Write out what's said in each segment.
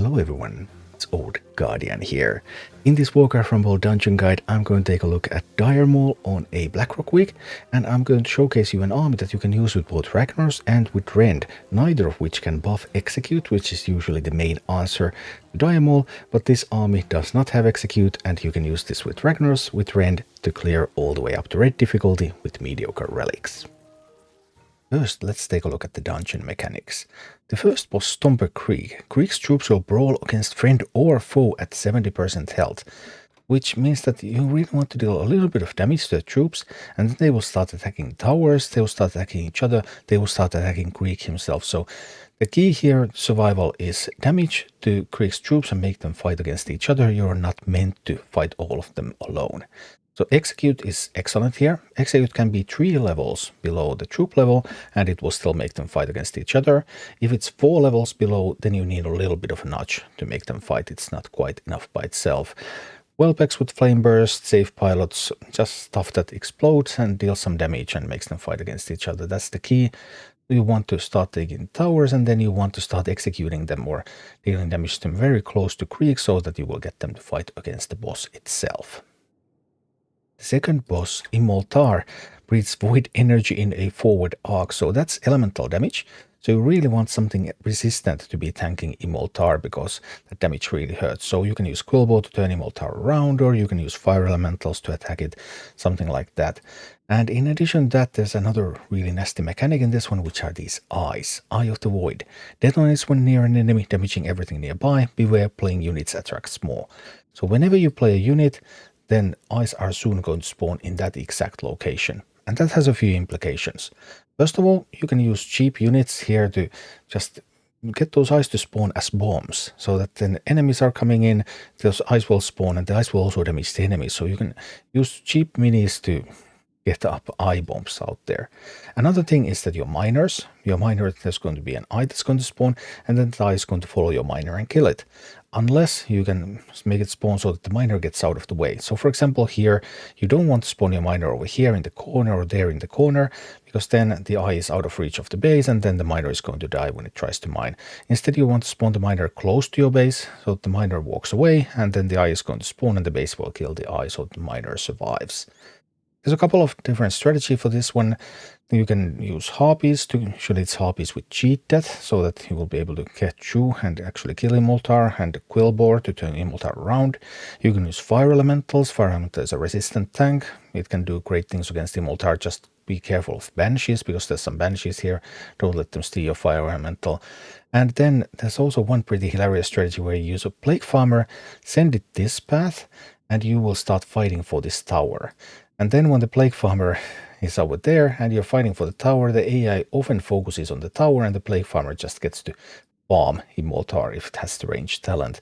Hello everyone, it's Old Guardian here. In this Warcraft Rumble dungeon guide, I'm going to take a look at Dire Maul on a Blackrock week, and I'm going to showcase you an army that you can use with both Ragnaros and with Rend, neither of which can buff Execute, which is usually the main answer to Dire Maul, but this army does not have Execute, and you can use this with Ragnaros, with Rend, to clear all the way up to Red difficulty with mediocre relics. First, let's take a look at the dungeon mechanics. The first was Stomper Kreeg. Kreeg's troops will brawl against friend or foe at 70% health, which means that you really want to deal a little bit of damage to the troops, and then they will start attacking towers, they will start attacking each other, they will start attacking Kreeg himself. So the key here, survival, is damage to Kreeg's troops and make them fight against each other. You're not meant to fight all of them alone. So Execute is excellent here. Execute can be 3 levels below the troop level, and it will still make them fight against each other. If it's 4 levels below, then you need a little bit of a nudge to make them fight. It's not quite enough by itself. Wellpacks with Flame Burst, Safe Pilots, just stuff that explodes and deals some damage and makes them fight against each other. That's the key. You want to start taking towers, and then you want to start executing them or dealing damage to them very close to Kreeg so that you will get them to fight against the boss itself. The second boss, Immol'thar, breathes void energy in a forward arc, so that's elemental damage. So you really want something resistant to be tanking Immol'thar, because that damage really hurts. So you can use Quillbow to turn Immol'thar around, or you can use Fire Elementals to attack it, something like that. And in addition to that, there's another really nasty mechanic in this one, which are these eyes. Eye of the Void. Detonates when near an enemy, damaging everything nearby. Beware, playing units attracts more. So whenever you play a unit, then eyes are soon going to spawn in that exact location. And that has a few implications. First of all, you can use cheap units here to just get those eyes to spawn as bombs, so that then enemies are coming in, those eyes will spawn, and the eyes will also damage the enemies. So you can use cheap minis to get up eye bombs out there. Another thing is that your miner, there's going to be an eye that's going to spawn, and then the eye is going to follow your miner and kill it. Unless you can make it spawn so that the miner gets out of the way. So for example here, you don't want to spawn your miner over here in the corner or there in the corner, because then the eye is out of reach of the base, and then the miner is going to die when it tries to mine. Instead, you want to spawn the miner close to your base, so that the miner walks away, and then the eye is going to spawn and the base will kill the eye, so the miner survives. There's a couple of different strategies for this one. You can use Harpies to shoot its Harpies with cheat death, so that you will be able to get through and actually kill Immol'thar, and Quillbow to turn Immol'thar around. You can use Fire Elementals. Fire Elemental is a resistant tank. It can do great things against Immol'thar. Just be careful of Banshees, because there's some Banshees here. Don't let them steal your Fire Elemental. And then there's also one pretty hilarious strategy where you use a Plague Farmer, send it this path, and you will start fighting for this tower. And then when the Plague Farmer is over there and you're fighting for the tower, the AI often focuses on the tower, and the Plague Farmer just gets to bomb Immol'thar if it has the ranged talent.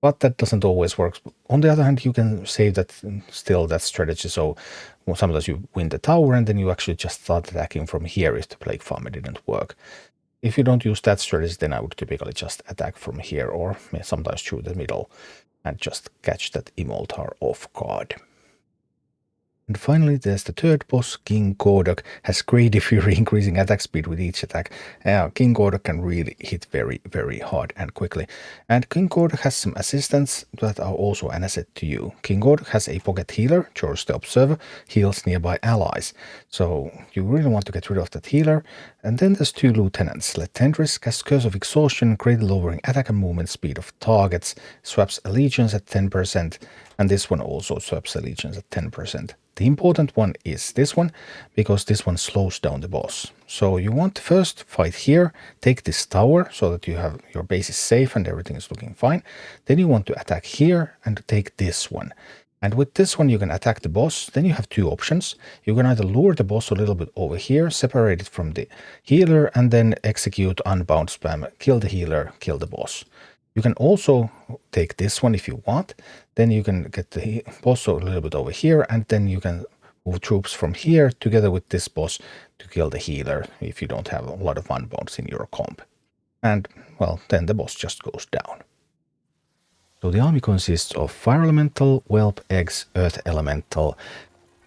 But that doesn't always work. On the other hand, you can save that strategy, so sometimes you win the tower and then you actually just start attacking from here if the Plague Farmer didn't work. If you don't use that strategy, then I would typically just attack from here, or sometimes through the middle, and just catch that Immol'thar off guard. And finally, there's the third boss, King Gordok. Has Greedy Fury, increasing attack speed with each attack. King Gordok can really hit very, very hard and quickly. And King Gordok has some assistants that are also an asset to you. King Gordok has a pocket healer, George the Observer, heals nearby allies. So you really want to get rid of that healer. And then there's 2 lieutenants. Letendris casts Curse of Exhaustion, greatly lowering attack and movement speed of targets, swaps allegiance at 10%, and this one also swaps allegiance at 10%. The important one is this one, because this one slows down the boss. So you want to first fight here, take this tower so that you have your base is safe and everything is looking fine. Then you want to attack here and take this one. And with this one you can attack the boss. Then you have 2 options. You can either lure the boss a little bit over here, separate it from the healer, and then execute unbound spam, kill the healer, kill the boss. You can also take this one if you want. Then you can get the boss a little bit over here, and then you can move troops from here together with this boss to kill the healer if you don't have a lot of unbounds in your comp. And, well, then the boss just goes down. So the army consists of Fire Elemental, Whelp, Eggs, Earth Elemental,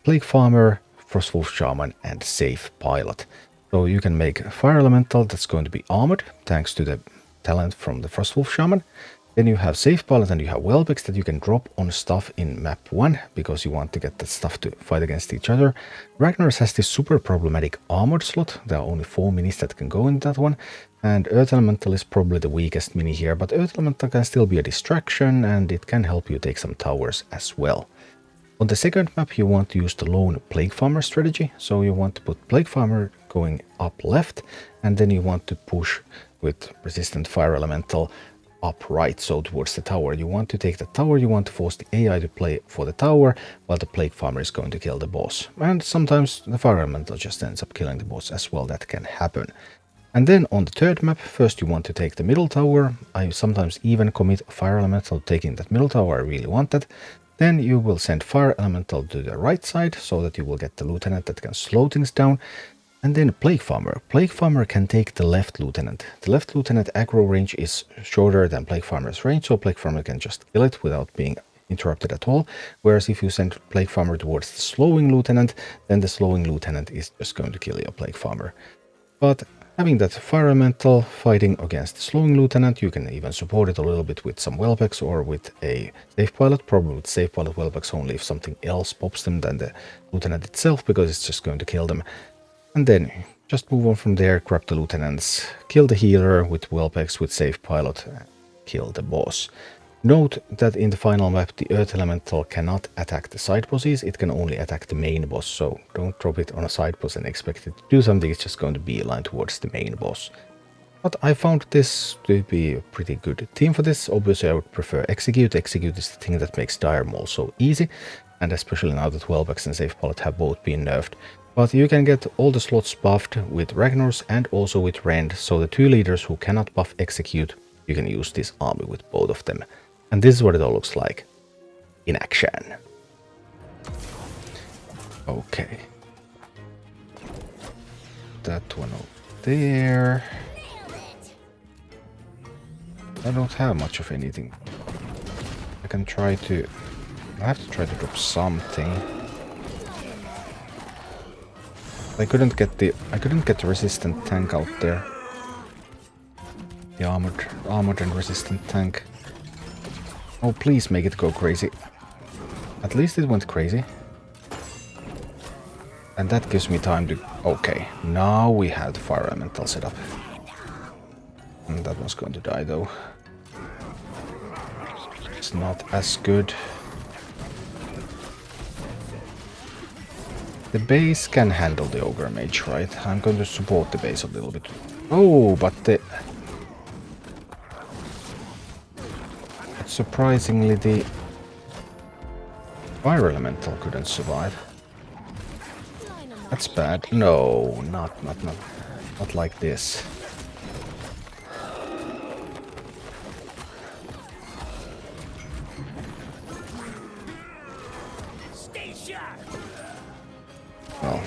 Plague Farmer, Frostwolf Shaman, and Safe Pilot. So you can make a Fire Elemental that's going to be armored, thanks to the talent from the Frostwolf Shaman. Then you have Safe Pilot and you have Welbex that you can drop on stuff in map 1 because you want to get that stuff to fight against each other. Ragnaros has this super problematic armored slot. There are only 4 minis that can go in that one. And Earth Elemental is probably the weakest mini here, but Earth Elemental can still be a distraction and it can help you take some towers as well. On the second map you want to use the lone Plague Farmer strategy. So you want to put Plague Farmer going up left and then you want to push with Resistant Fire Elemental up right, so towards the tower. You want to take the tower, you want to force the AI to play for the tower, while the Plague Farmer is going to kill the boss. And sometimes the Fire Elemental just ends up killing the boss as well, that can happen. And then on the third map, first you want to take the middle tower. I sometimes even commit Fire Elemental taking that middle tower, I really want that. Then you will send Fire Elemental to the right side, so that you will get the Lieutenant that can slow things down. And then Plague Farmer. Plague Farmer can take the left Lieutenant. The left Lieutenant aggro range is shorter than Plague Farmer's range, so Plague Farmer can just kill it without being interrupted at all. Whereas if you send Plague Farmer towards the slowing Lieutenant, then the slowing Lieutenant is just going to kill your Plague Farmer. But having that Fire Elemental fighting against the slowing Lieutenant, you can even support it a little bit with some Welbex or with a Safe Pilot, probably with Safe Pilot Welbex only if something else pops them than the Lieutenant itself, because it's just going to kill them. And then just move on from there, grab the Lieutenants, kill the healer with Welbex, with Safe Pilot, kill the boss. Note that in the final map the Earth Elemental cannot attack the side bosses, it can only attack the main boss, so don't drop it on a side boss and expect it to do something, it's just going to be aligned towards the main boss. But I found this to be a pretty good team for this. Obviously I would prefer Execute. Execute is the thing that makes Dire Maul so easy, and especially now that Welbex and Safe Pilot have both been nerfed. But you can get all the slots buffed with Ragnaros and also with Rend, so the 2 leaders who cannot buff Execute, you can use this army with both of them. And this is what it all looks like in action. Okay. That one over there. I don't have much of anything. I have to try to drop something. I couldn't get the resistant tank out there. The armored and resistant tank. Oh, please make it go crazy. At least it went crazy. And that gives me time to... Okay, now we have the Fire Elemental set up. And that one's going to die though. It's not as good. The base can handle the Ogre Mage, right? I'm going to support the base a little bit. Oh, but surprisingly the Fire Elemental couldn't survive. That's bad. No, not like this. Well,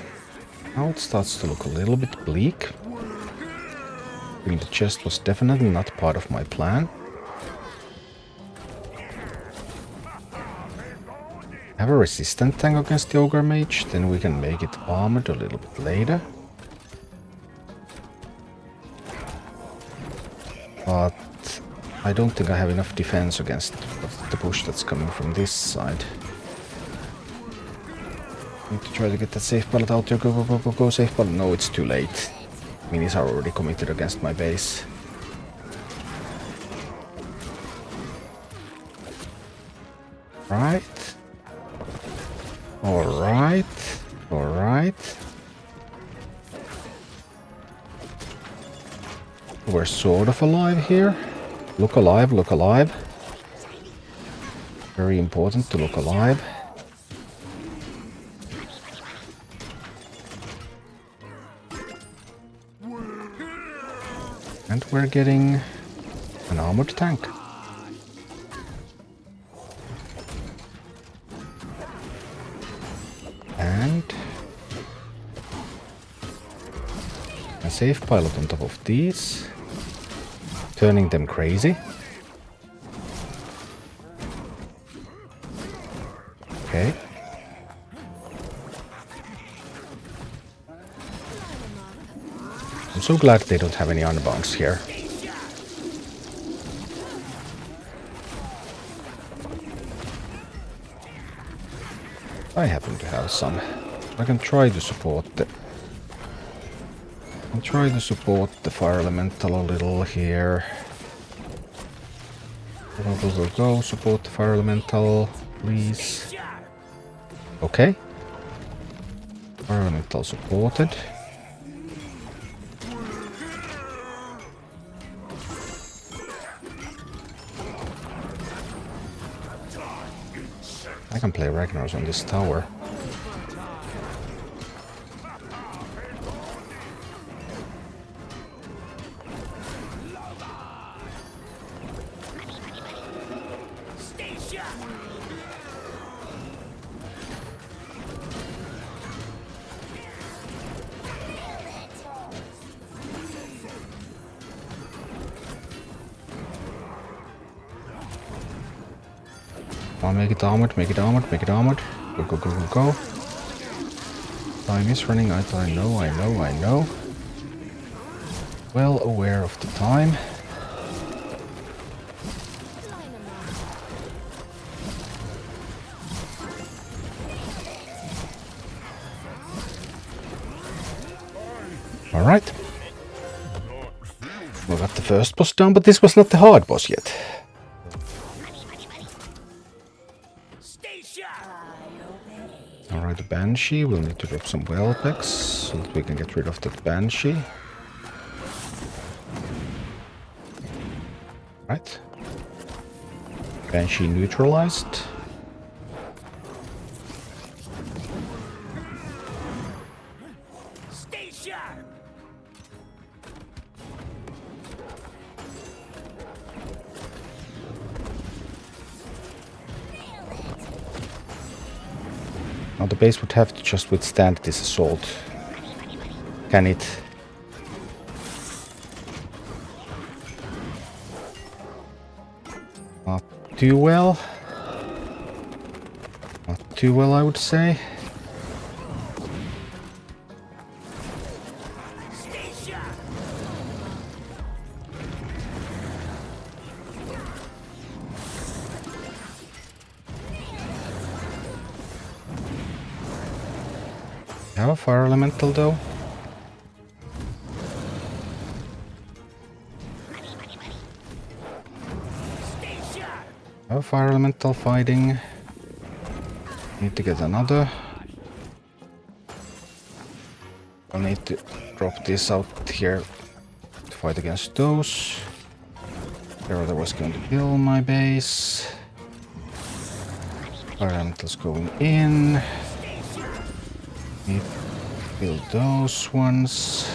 now it starts to look a little bit bleak. I mean, the chest was definitely not part of my plan. Have a resistant tank against the Ogre Mage, then we can make it armored a little bit later. But I don't think I have enough defense against the push that's coming from this side. Need to try to get that Safe Pilot out there. Go, go, go, go, go, Safe Pilot. No, it's too late. Minis are already committed against my base. Right. Alright. Alright. We're sort of alive here. Look alive, look alive. Very important to look alive. And we're getting an armored tank. And a Safe Pilot on top of these, turning them crazy. Okay. I'm so glad they don't have any unbounce here. I happen to have some. I can try to support the... I'll try to support the fire elemental a little here. Go, support the fire elemental, please. Okay. Fire elemental supported. I can play Ragnaros on this tower. I'll make it armored, make it armored, make it armored. Go, go, go, go, go. Time is running out, I know. Well aware of the time. Alright. We got the first boss down, but this was not the hard boss yet. Alright, the Banshee. We'll need to drop some well packs so that we can get rid of that Banshee. Right. Banshee neutralized. Stay sharp. Now the base would have to just withstand this assault. Can it? Not too well. Not too well, I would say. Have a fire elemental though. Have a fire elemental fighting. Need to get another. I'll need to drop this out here to fight against those. There was going to kill my base. Fire elementals going in. Need to build those ones.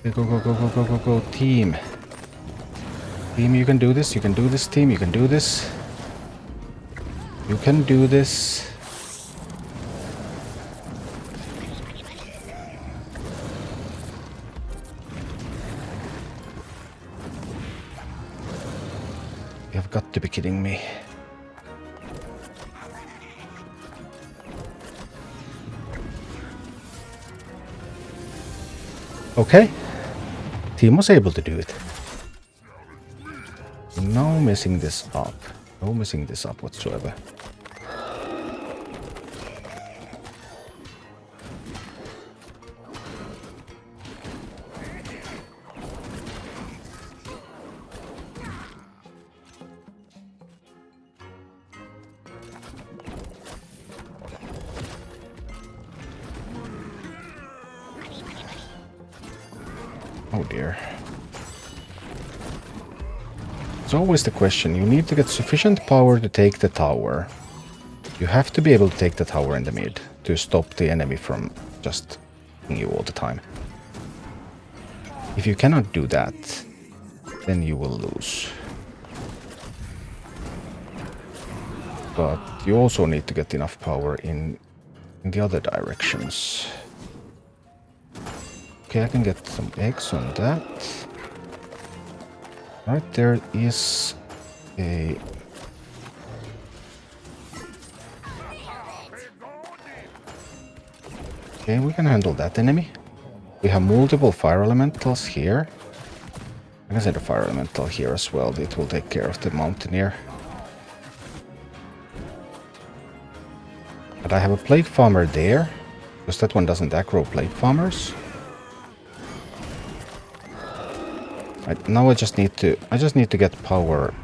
Go, go, go, go, go, go, go, team. Team, you can do this, team, you can do this. You can do this. You have got to be kidding me. Okay, team was able to do it. No messing this up. No messing this up whatsoever. Oh dear. It's always the question. You need to get sufficient power to take the tower. You have to be able to take the tower in the mid to stop the enemy from just hitting you all the time. If you cannot do that, then you will lose. But you also need to get enough power in the other directions. Okay, I can get some eggs on that. Right, there is a... Okay, we can handle that enemy. We have multiple fire elementals here. I can set a fire elemental here as well. It will take care of the mountaineer. But I have a Plague Farmer there, because that one doesn't aggro Plague Farmers. Right, now I just need to get power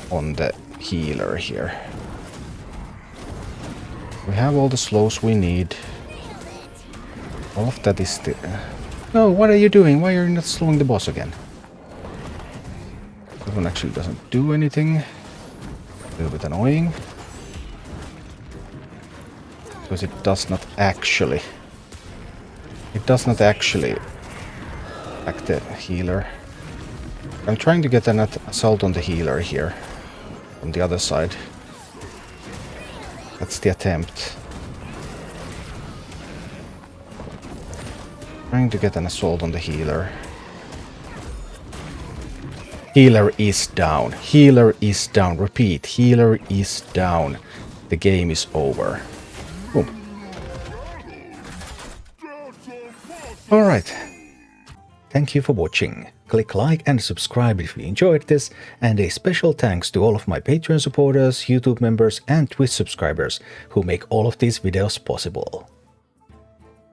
on the healer here. We have all the slows we need. All of that is still... No, what are you doing? Why are you not slowing the boss again? That one actually doesn't do anything. A little bit annoying. Because it does not actually... It does not actually attack the healer. I'm trying to get an assault on the healer here. On the other side. That's the attempt. Trying to get an assault on the healer. Healer is down. Healer is down. Repeat. Healer is down. The game is over. Boom. Alright. Thank you for watching. Click like and subscribe if you enjoyed this, and a special thanks to all of my Patreon supporters, YouTube members and Twitch subscribers who make all of these videos possible.